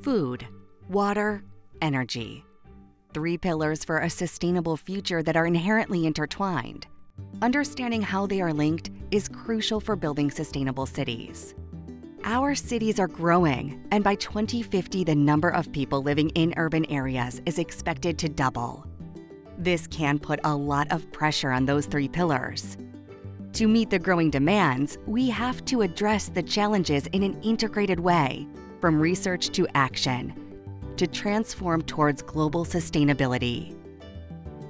Food, water, energy. 3 pillars for a sustainable future that are inherently intertwined. Understanding how they are linked is crucial for building sustainable cities. Our cities are growing, and by 2050, the number of people living in urban areas is expected to double. This can put a lot of pressure on those 3 pillars. To meet the growing demands, we have to address the challenges in an integrated way, from research to action, to transform towards global sustainability.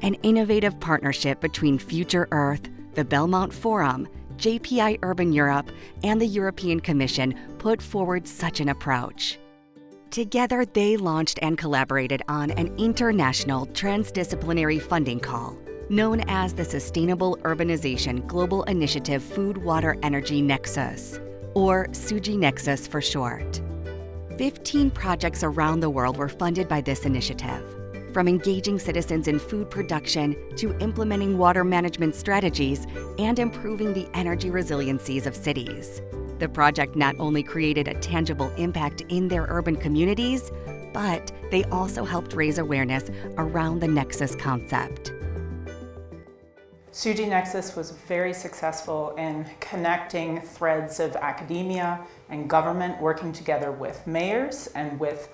An innovative partnership between Future Earth, the Belmont Forum, JPI Urban Europe, and the European Commission put forward such an approach. Together, they launched and collaborated on an international transdisciplinary funding call, known as the Sustainable Urbanization Global Initiative Food Water Energy Nexus, or SUGI Nexus for short. 15 projects around the world were funded by this initiative, from engaging citizens in food production to implementing water management strategies and improving the energy resiliencies of cities. The project not only created a tangible impact in their urban communities, but they also helped raise awareness around the Nexus concept. SUGI Nexus was very successful in connecting threads of academia and government working together with mayors and with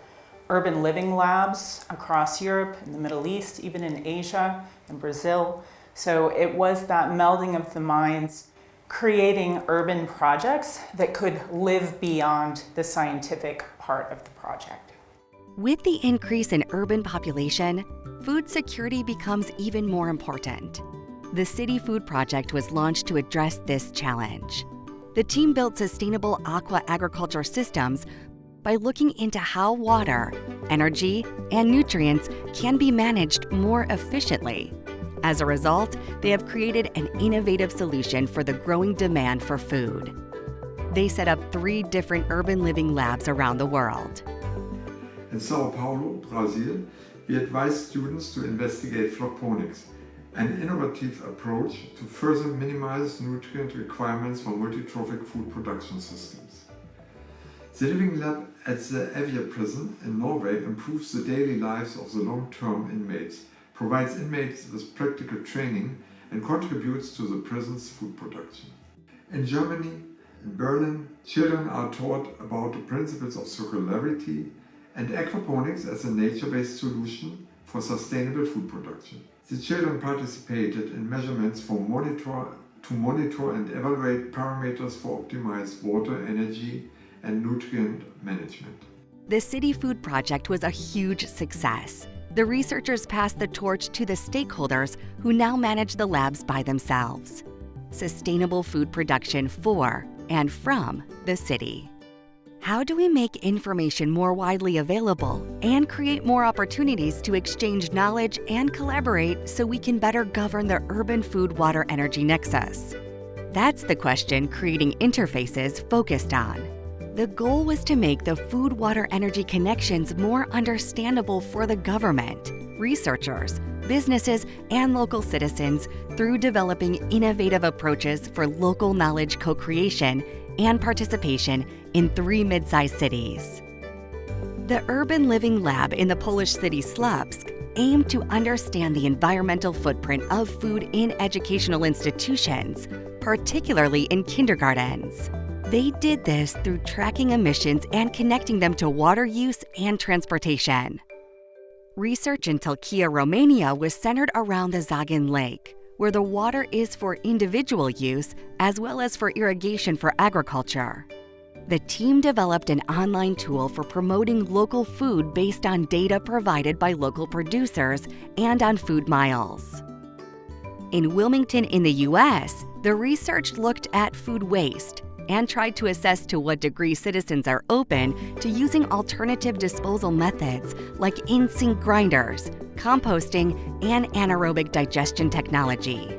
urban living labs across Europe, in the Middle East, even in Asia and Brazil. So it was that melding of the minds, creating urban projects that could live beyond the scientific part of the project. With the increase in urban population, food security becomes even more important. The City Food Project was launched to address this challenge. The team built sustainable aqua agriculture systems by looking into how water, energy, and nutrients can be managed more efficiently. As a result, they have created an innovative solution for the growing demand for food. They set up 3 different urban living labs around the world. In Sao Paulo, Brazil, we advise students to investigate floponics, an innovative approach to further minimize nutrient requirements for multi-trophic food production systems. The living lab at the Evje prison in Norway improves the daily lives of the long-term inmates, provides inmates with practical training, and contributes to the prison's food production. In Germany, in Berlin, children are taught about the principles of circularity and aquaponics as a nature-based solution for sustainable food production. The children participated in measurements to monitor and evaluate parameters for optimized water, energy, and nutrient management. The City Food Project was a huge success. The researchers passed the torch to the stakeholders who now manage the labs by themselves. Sustainable food production for and from the city. How do we make information more widely available and create more opportunities to exchange knowledge and collaborate so we can better govern the urban food water energy nexus? That's the question Creating Interfaces focused on. The goal was to make the food water energy connections more understandable for the government, researchers, businesses, and local citizens through developing innovative approaches for local knowledge co-creation and participation in 3 mid-sized cities. The Urban Living Lab in the Polish city Słupsk aimed to understand the environmental footprint of food in educational institutions, particularly in kindergartens. They did this through tracking emissions and connecting them to water use and transportation. Research in Tulcea, Romania was centered around the Zagin Lake, where the water is for individual use as well as for irrigation for agriculture. The team developed an online tool for promoting local food based on data provided by local producers and on food miles. In Wilmington in the US, the research looked at food waste and tried to assess to what degree citizens are open to using alternative disposal methods like in-sink grinders, composting, and anaerobic digestion technology.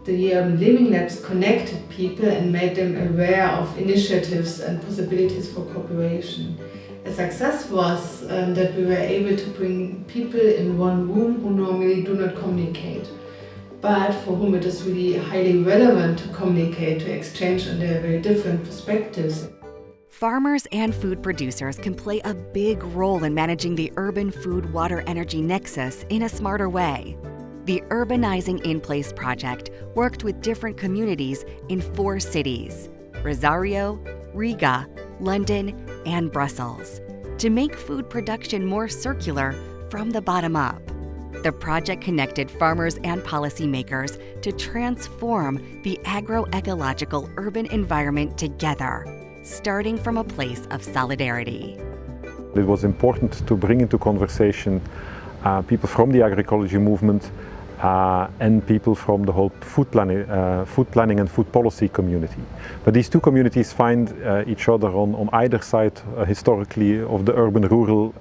The Living Labs connected people and made them aware of initiatives and possibilities for cooperation. A success was that we were able to bring people in one room who normally do not communicate, but for whom it is really highly relevant to communicate, to exchange, and there are very different perspectives. Farmers and food producers can play a big role in managing the urban food-water-energy nexus in a smarter way. The Urbanizing in Place project worked with different communities in 4 cities, Rosario, Riga, London, and Brussels, to make food production more circular from the bottom up. The project connected farmers and policymakers to transform the agroecological urban environment together, starting from a place of solidarity. It was important to bring into conversation people from the agroecology movement and people from the whole food planning and food policy community. But these two communities find each other on either side historically of the urban-rural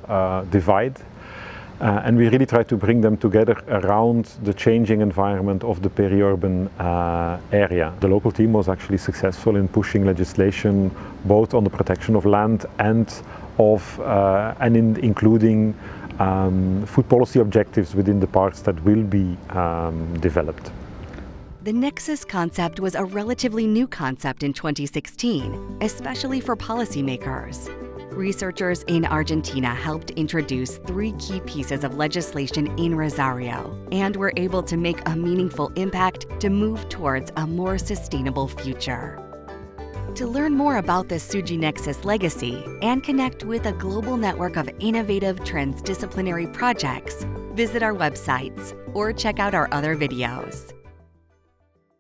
divide. And we really try to bring them together around the changing environment of the peri-urban area. The local team was actually successful in pushing legislation both on the protection of land and in including food policy objectives within the parks that will be developed. The Nexus concept was a relatively new concept in 2016, especially for policymakers. Researchers in Argentina helped introduce 3 key pieces of legislation in Rosario and were able to make a meaningful impact to move towards a more sustainable future. To learn more about the SUGI Nexus legacy and connect with a global network of innovative transdisciplinary projects, visit our websites or check out our other videos.